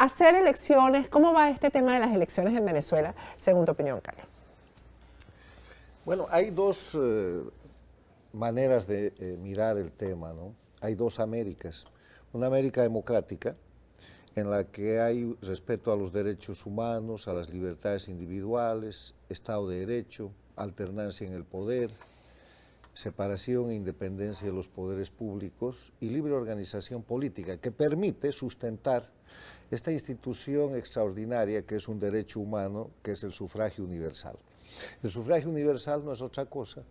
hacer elecciones. ¿Cómo va este tema de las elecciones en Venezuela, según tu opinión, Carlos? Bueno, hay dos maneras de mirar el tema, ¿no? Hay dos Américas. Una América democrática, en la que hay respeto a los derechos humanos, a las libertades individuales, Estado de Derecho, alternancia en el poder, separación e independencia de los poderes públicos y libre organización política, que permite sustentar esta institución extraordinaria que es un derecho humano, que es el sufragio universal. El sufragio universal no es otra cosa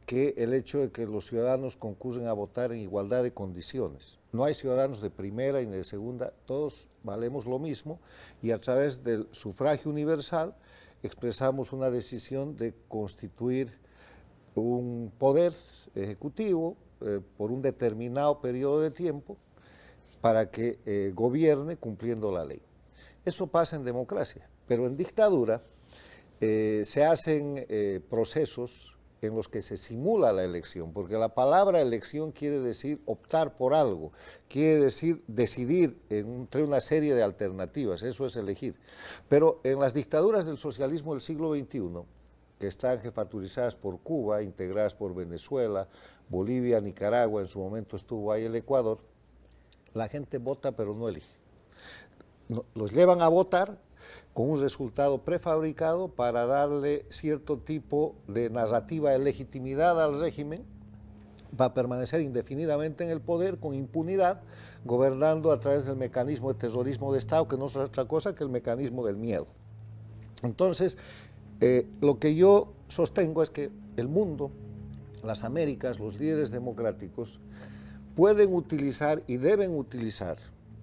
que el hecho de que los ciudadanos concurren a votar en igualdad de condiciones. No hay ciudadanos de primera y de segunda, todos valemos lo mismo, y a través del sufragio universal expresamos una decisión de constituir un poder ejecutivo por un determinado periodo de tiempo para que gobierne cumpliendo la ley. Eso pasa en democracia, pero en dictadura se hacen procesos en los que se simula la elección, porque la palabra elección quiere decir optar por algo, quiere decir decidir entre una serie de alternativas, eso es elegir. Pero en las dictaduras del socialismo del siglo XXI, que están jefaturizadas por Cuba, integradas por Venezuela, Bolivia, Nicaragua, en su momento estuvo ahí el Ecuador, la gente vota pero no elige. Los llevan a votar con un resultado prefabricado para darle cierto tipo de narrativa de legitimidad al régimen, va a permanecer indefinidamente en el poder con impunidad, gobernando a través del mecanismo de terrorismo de Estado, que no es otra cosa que el mecanismo del miedo. Entonces, lo que yo sostengo es que el mundo, las Américas, los líderes democráticos, pueden utilizar y deben utilizar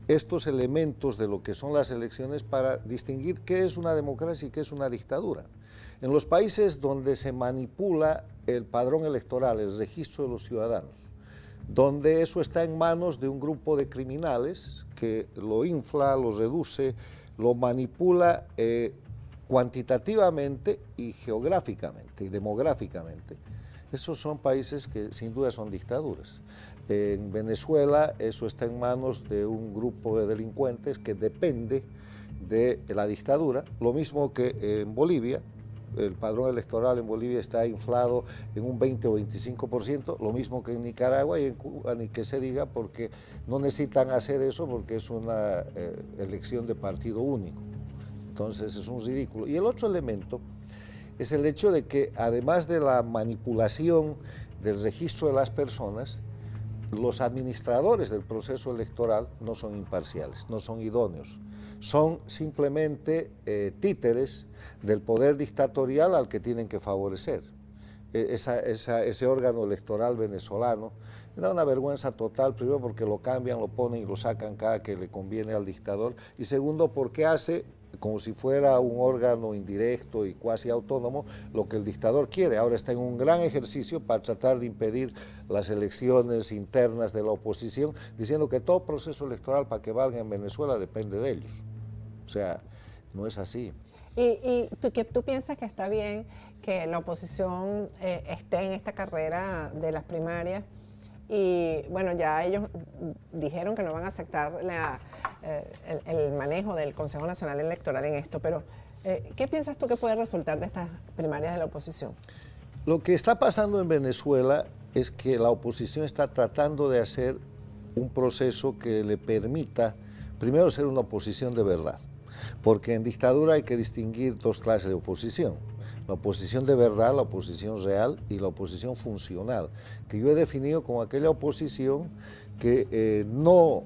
estos elementos de lo que son las elecciones para distinguir qué es una democracia y qué es una dictadura. En los países donde se manipula el padrón electoral, el registro de los ciudadanos, donde eso está en manos de un grupo de criminales que lo infla, lo reduce, lo manipula cuantitativamente y geográficamente y demográficamente, esos son países que sin duda son dictaduras. En Venezuela eso está en manos de un grupo de delincuentes que depende de la dictadura, lo mismo que en Bolivia. El padrón electoral en Bolivia está inflado en un 20 o 25%, lo mismo que en Nicaragua y en Cuba, ni que se diga, porque no necesitan hacer eso porque es una elección de partido único. Entonces es un ridículo. Y el otro elemento es el hecho de que además de la manipulación del registro de las personas, los administradores del proceso electoral no son imparciales, no son idóneos, son simplemente títeres del poder dictatorial al que tienen que favorecer. Ese órgano electoral venezolano me da una vergüenza total, primero porque lo cambian, lo ponen y lo sacan cada que le conviene al dictador, y segundo porque hace como si fuera un órgano indirecto y cuasi autónomo, lo que el dictador quiere. Ahora está en un gran ejercicio para tratar de impedir las elecciones internas de la oposición, diciendo que todo proceso electoral para que valga en Venezuela depende de ellos. O sea, no es así. ¿Y tú piensas que está bien que la oposición esté en esta carrera de las primarias? Y bueno, ya ellos dijeron que no van a aceptar el manejo del Consejo Nacional Electoral en esto, pero ¿qué piensas tú que puede resultar de estas primarias de la oposición? Lo que está pasando en Venezuela es que la oposición está tratando de hacer un proceso que le permita, primero, ser una oposición de verdad, porque en dictadura hay que distinguir dos clases de oposición. La oposición de verdad, la oposición real y la oposición funcional, que yo he definido como aquella oposición que no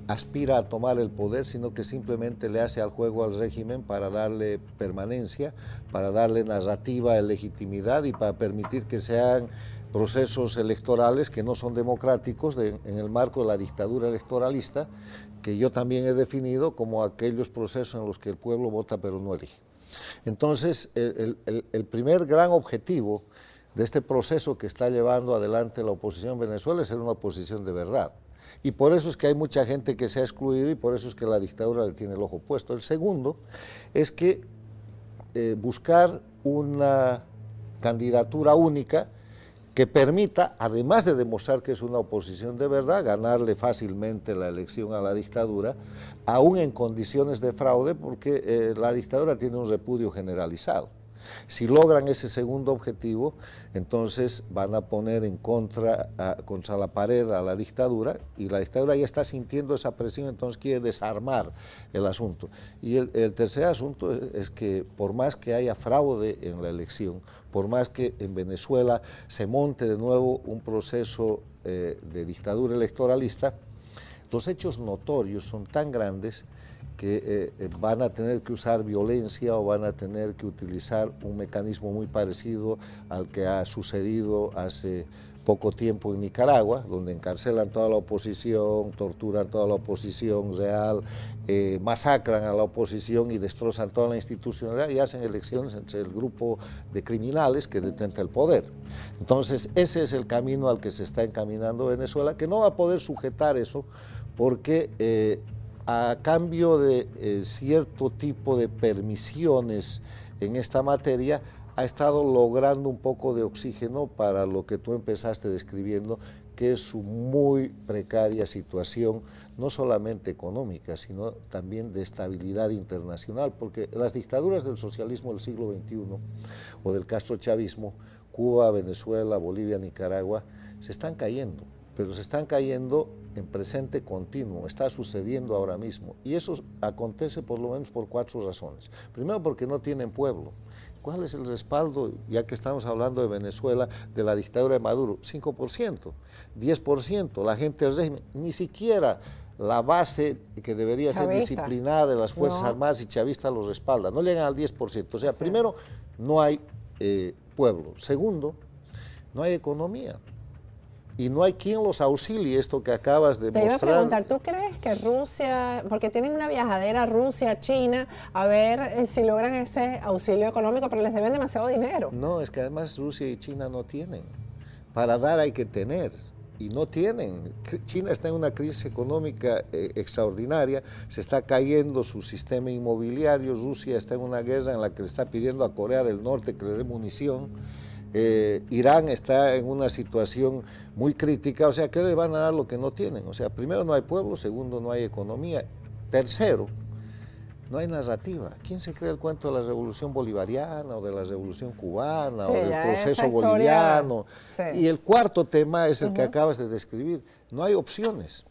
aspira a tomar el poder, sino que simplemente le hace al juego al régimen para darle permanencia, para darle narrativa de legitimidad y para permitir que sean procesos electorales que no son democráticos en el marco de la dictadura electoralista, que yo también he definido como aquellos procesos en los que el pueblo vota pero no elige. Entonces, el primer gran objetivo de este proceso que está llevando adelante la oposición en Venezuela es ser una oposición de verdad. Y por eso es que hay mucha gente que se ha excluido y por eso es que la dictadura le tiene el ojo puesto. El segundo es que buscar una candidatura única que permita, además de demostrar que es una oposición de verdad, ganarle fácilmente la elección a la dictadura, aún en condiciones de fraude, porque la dictadura tiene un repudio generalizado. Si logran ese segundo objetivo, entonces van a poner en contra la pared a la dictadura, y la dictadura ya está sintiendo esa presión, entonces quiere desarmar el asunto. Y el tercer asunto es que por más que haya fraude en la elección, por más que en Venezuela se monte de nuevo un proceso de dictadura electoralista, los hechos notorios son tan grandes que van a tener que usar violencia o van a tener que utilizar un mecanismo muy parecido al que ha sucedido hace poco tiempo en Nicaragua, donde encarcelan toda la oposición, torturan toda la oposición real, masacran a la oposición y destrozan toda la institucionalidad y hacen elecciones entre el grupo de criminales que detenta el poder. Entonces, ese es el camino al que se está encaminando Venezuela, que no va a poder sujetar eso porque a cambio de cierto tipo de permisiones en esta materia, ha estado logrando un poco de oxígeno para lo que tú empezaste describiendo, que es su muy precaria situación, no solamente económica, sino también de estabilidad internacional, porque las dictaduras del socialismo del siglo XXI o del castrochavismo, Cuba, Venezuela, Bolivia, Nicaragua, se están cayendo, pero se están cayendo en presente continuo, está sucediendo ahora mismo, y eso acontece por lo menos por 4 razones. Primero, porque no tienen pueblo. ¿Cuál es el respaldo, ya que estamos hablando de Venezuela, de la dictadura de Maduro? 5%, 10%, la gente del régimen, ni siquiera la base que debería chavista, ser disciplinada de las Fuerzas Armadas y chavistas los respalda, no llegan al 10%. O sea, primero, no hay pueblo. Segundo, no hay economía. Y no hay quien los auxilie, esto que acabas de mostrar. Te iba a preguntar, ¿tú crees que Rusia, porque tienen una viajadera Rusia, China, a ver si logran ese auxilio económico, pero les deben demasiado dinero? No, es que además Rusia y China no tienen. Para dar hay que tener, y no tienen. China está en una crisis económica extraordinaria, se está cayendo su sistema inmobiliario, Rusia está en una guerra en la que le está pidiendo a Corea del Norte que le dé munición. Irán está en una situación muy crítica, o sea, ¿qué le van a dar lo que no tienen? O sea, primero no hay pueblo, segundo no hay economía, tercero, no hay narrativa. ¿Quién se cree el cuento de la revolución bolivariana o de la revolución cubana o del proceso boliviano? Sí. Y el cuarto tema es el que acabas de describir, no hay opciones.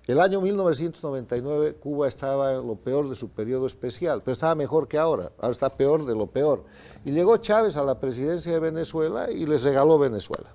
El año 1999 Cuba estaba en lo peor de su periodo especial, pero estaba mejor que ahora está peor de lo peor. Y llegó Chávez a la presidencia de Venezuela y les regaló Venezuela.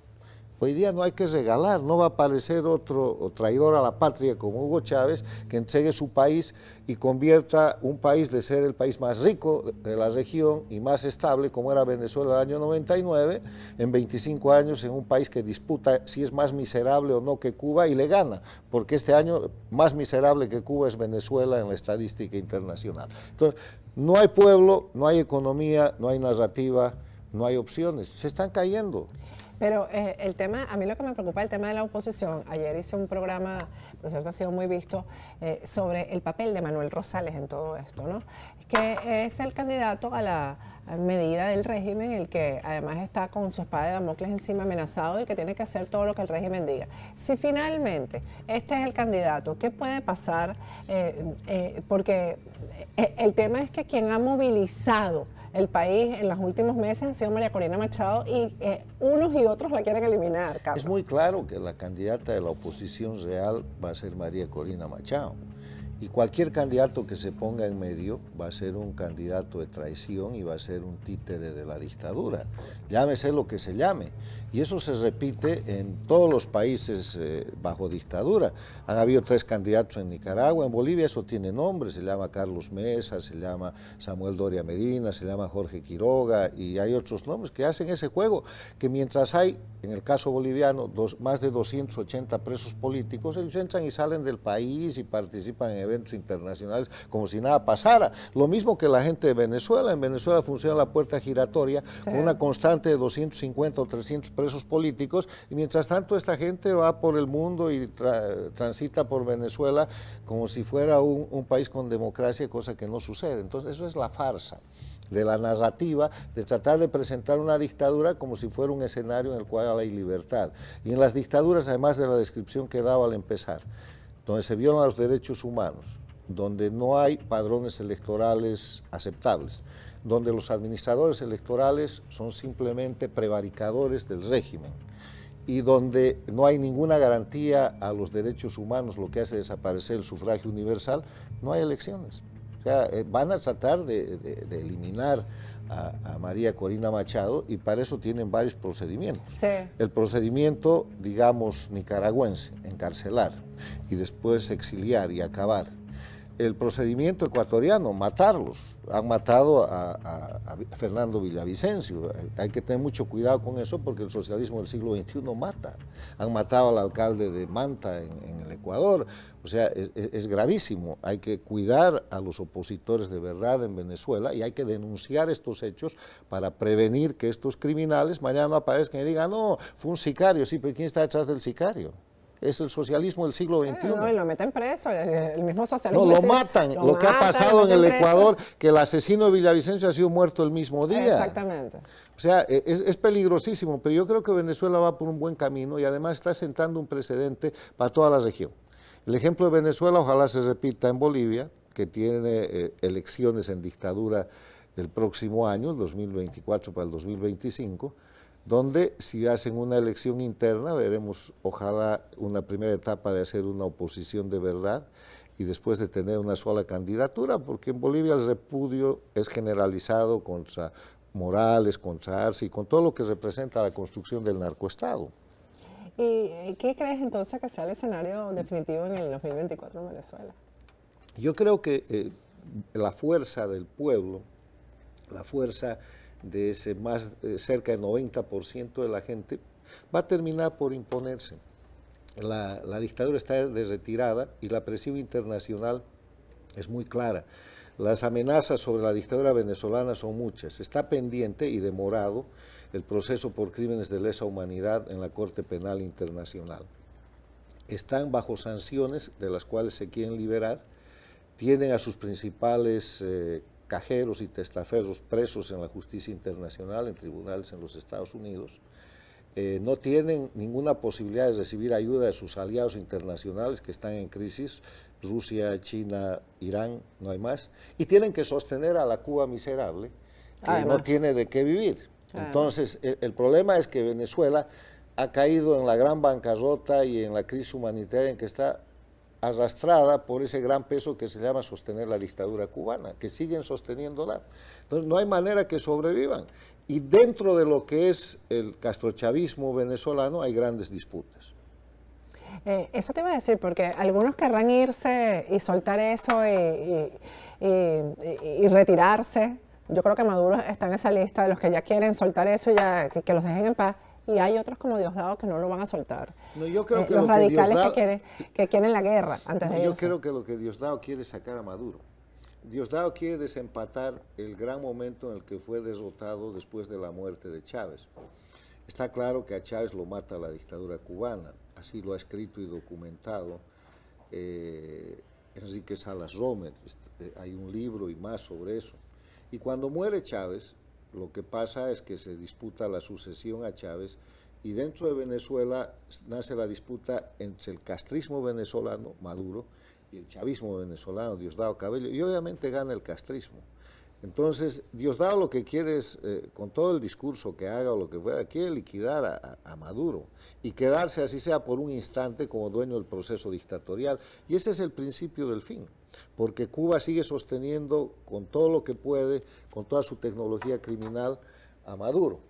Hoy día no hay que regalar, no va a aparecer otro traidor a la patria como Hugo Chávez que entregue su país y convierta un país de ser el país más rico de la región y más estable como era Venezuela en el año 99, en 25 años en un país que disputa si es más miserable o no que Cuba y le gana, porque este año más miserable que Cuba es Venezuela en la estadística internacional. Entonces, no hay pueblo, no hay economía, no hay narrativa, no hay opciones, se están cayendo. Pero el tema, a mí lo que me preocupa es el tema de la oposición. Ayer hice un programa, por cierto ha sido muy visto, sobre el papel de Manuel Rosales en todo esto, ¿no? Que es el candidato a la medida del régimen, el que además está con su espada de Damocles encima amenazado y que tiene que hacer todo lo que el régimen diga. Si finalmente este es el candidato, ¿qué puede pasar? Porque el tema es que quien ha movilizado el país en los últimos meses ha sido María Corina Machado y unos y otros la quieren eliminar, Carlos. Es muy claro que la candidata de la oposición real va a ser María Corina Machado. Y cualquier candidato que se ponga en medio va a ser un candidato de traición y va a ser un títere de la dictadura. Llámese lo que se llame. Y eso se repite en todos los países bajo dictadura. Han habido 3 candidatos en Nicaragua, en Bolivia eso tiene nombre, se llama Carlos Mesa, se llama Samuel Doria Medina, se llama Jorge Quiroga y hay otros nombres que hacen ese juego, que mientras hay, en el caso boliviano, más de 280 presos políticos, ellos entran y salen del país y participan en eventos internacionales como si nada pasara. Lo mismo que la gente de Venezuela. En Venezuela funciona la puerta giratoria, con una constante de 250 o 300 presos políticos, y mientras tanto esta gente va por el mundo y transita por Venezuela como si fuera un país con democracia, cosa que no sucede. Entonces eso es la farsa de la narrativa de tratar de presentar una dictadura como si fuera un escenario en el cual hay libertad. Y en las dictaduras, además de la descripción que daba al empezar, donde se violan los derechos humanos, donde no hay padrones electorales aceptables, donde los administradores electorales son simplemente prevaricadores del régimen, y donde no hay ninguna garantía a los derechos humanos, lo que hace desaparecer el sufragio universal, no hay elecciones. O sea, van a tratar de eliminar a María Corina Machado, y para eso tienen varios procedimientos. Sí. El procedimiento, digamos, nicaragüense, encarcelar, y después exiliar y acabar. El procedimiento ecuatoriano, matarlos. Han matado a Fernando Villavicencio. Hay que tener mucho cuidado con eso, porque el socialismo del siglo XXI mata. Han matado al alcalde de Manta en el Ecuador. O sea, es gravísimo. Hay que cuidar a los opositores de verdad en Venezuela, y hay que denunciar estos hechos para prevenir que estos criminales mañana no aparezcan y digan, no, fue un sicario. Sí, pero ¿quién está detrás del sicario? Es el socialismo del siglo XXI. No, y lo meten preso, el mismo socialismo. No, lo matan. Lo que ha pasado en el Ecuador, que el asesino de Villavicencio ha sido muerto el mismo día. Exactamente. O sea, es peligrosísimo, pero yo creo que Venezuela va por un buen camino, y además está sentando un precedente para toda la región. El ejemplo de Venezuela ojalá se repita en Bolivia, que tiene elecciones en dictadura el próximo año, el 2024 para el 2025, donde si hacen una elección interna veremos ojalá una primera etapa de hacer una oposición de verdad, y después de tener una sola candidatura, porque en Bolivia el repudio es generalizado contra Morales, contra Arce y con todo lo que representa la construcción del narcoestado. ¿Y qué crees entonces que sea el escenario definitivo en el 2024 en Venezuela? Yo creo que la fuerza del pueblo, la fuerza de ese más cerca del 90% de la gente, va a terminar por imponerse. La dictadura está de retirada y la presión internacional es muy clara. Las amenazas sobre la dictadura venezolana son muchas. Está pendiente y demorado el proceso por crímenes de lesa humanidad en la Corte Penal Internacional. Están bajo sanciones de las cuales se quieren liberar, tienen a sus principales cajeros y testaferros presos en la justicia internacional, en tribunales en los Estados Unidos, no tienen ninguna posibilidad de recibir ayuda de sus aliados internacionales que están en crisis, Rusia, China, Irán, no hay más, y tienen que sostener a la Cuba miserable, que además no tiene de qué vivir. Entonces, el problema es que Venezuela ha caído en la gran bancarrota y en la crisis humanitaria en que está arrastrada por ese gran peso que se llama sostener la dictadura cubana, que siguen sosteniéndola. Entonces no hay manera que sobrevivan. Y dentro de lo que es el castrochavismo venezolano hay grandes disputas. Eso te iba a decir, porque algunos querrán irse y soltar eso y retirarse. Yo creo que Maduro está en esa lista de los que ya quieren soltar eso, ya que los dejen en paz. Y hay otros como Diosdado que no lo van a soltar. No, yo creo que los radicales Diosdado, que quieren la guerra antes de eso. Yo creo que lo que Diosdado quiere es sacar a Maduro. Diosdado quiere desempatar el gran momento en el que fue derrotado después de la muerte de Chávez. Está claro que a Chávez lo mata la dictadura cubana, así lo ha escrito y documentado Enrique Salas Romer. Hay un libro y más sobre eso. Y cuando muere Chávez, lo que pasa es que se disputa la sucesión a Chávez, y dentro de Venezuela nace la disputa entre el castrismo venezolano, Maduro, y el chavismo venezolano, Diosdado Cabello, y obviamente gana el castrismo. Entonces, Diosdado lo que quiere es, con todo el discurso que haga o lo que fuera, quiere liquidar a Maduro y quedarse, así sea por un instante, como dueño del proceso dictatorial. Y ese es el principio del fin, porque Cuba sigue sosteniendo con todo lo que puede, con toda su tecnología criminal, a Maduro.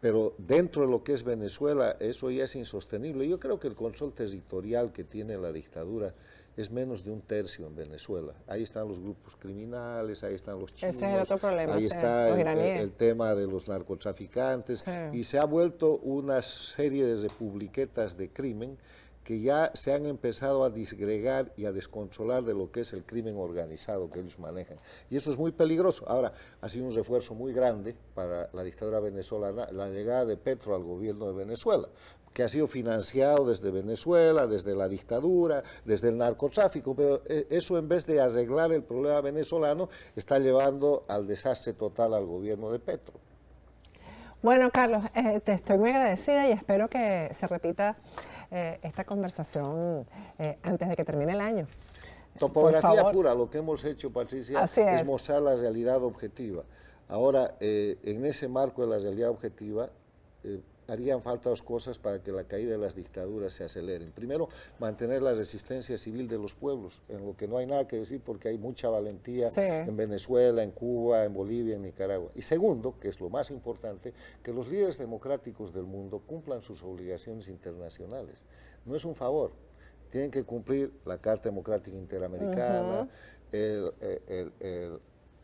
Pero dentro de lo que es Venezuela, eso ya es insostenible. Yo creo que el control territorial que tiene la dictadura es menos de 1/3 en Venezuela. Ahí están los grupos criminales, ahí están los chinos, ese es el otro problema, ahí está el tema de los narcotraficantes, y se ha vuelto una serie de republiquetas de crimen que ya se han empezado a disgregar y a descontrolar de lo que es el crimen organizado que ellos manejan. Y eso es muy peligroso. Ahora, ha sido un refuerzo muy grande para la dictadura venezolana la llegada de Petro al gobierno de Venezuela, que ha sido financiado desde Venezuela, desde la dictadura, desde el narcotráfico, pero eso en vez de arreglar el problema venezolano, está llevando al desastre total al gobierno de Petro. Bueno, Carlos, te estoy muy agradecida y espero que se repita esta conversación antes de que termine el año. Topografía pura, lo que hemos hecho, Patricia, es mostrar la realidad objetiva. Ahora, en ese marco de la realidad objetiva, harían falta dos cosas para que la caída de las dictaduras se aceleren. Primero, mantener la resistencia civil de los pueblos, en lo que no hay nada que decir porque hay mucha valentía en Venezuela, en Cuba, en Bolivia, en Nicaragua. Y segundo, que es lo más importante, que los líderes democráticos del mundo cumplan sus obligaciones internacionales. No es un favor, tienen que cumplir la Carta Democrática Interamericana,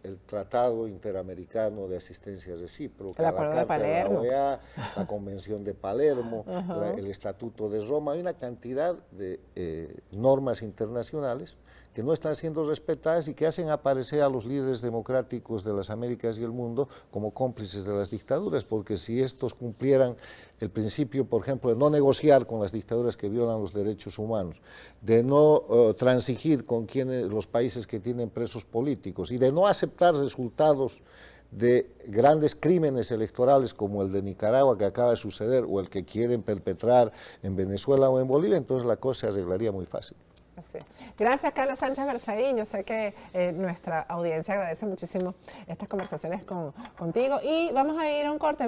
el Tratado Interamericano de Asistencia Recíproca, el Acuerdo de Palermo, la OEA, la Convención de Palermo, el Estatuto de Roma. Hay una cantidad de normas internacionales que no están siendo respetadas y que hacen aparecer a los líderes democráticos de las Américas y el mundo como cómplices de las dictaduras, porque si estos cumplieran el principio, por ejemplo, de no negociar con las dictaduras que violan los derechos humanos, de no transigir con los países que tienen presos políticos y de no aceptar resultados de grandes crímenes electorales como el de Nicaragua que acaba de suceder o el que quieren perpetrar en Venezuela o en Bolivia, entonces la cosa se arreglaría muy fácil. Sí. Gracias, Carlos Sánchez Berzaín. Yo sé que nuestra audiencia agradece muchísimo estas conversaciones contigo y vamos a ir a un corte.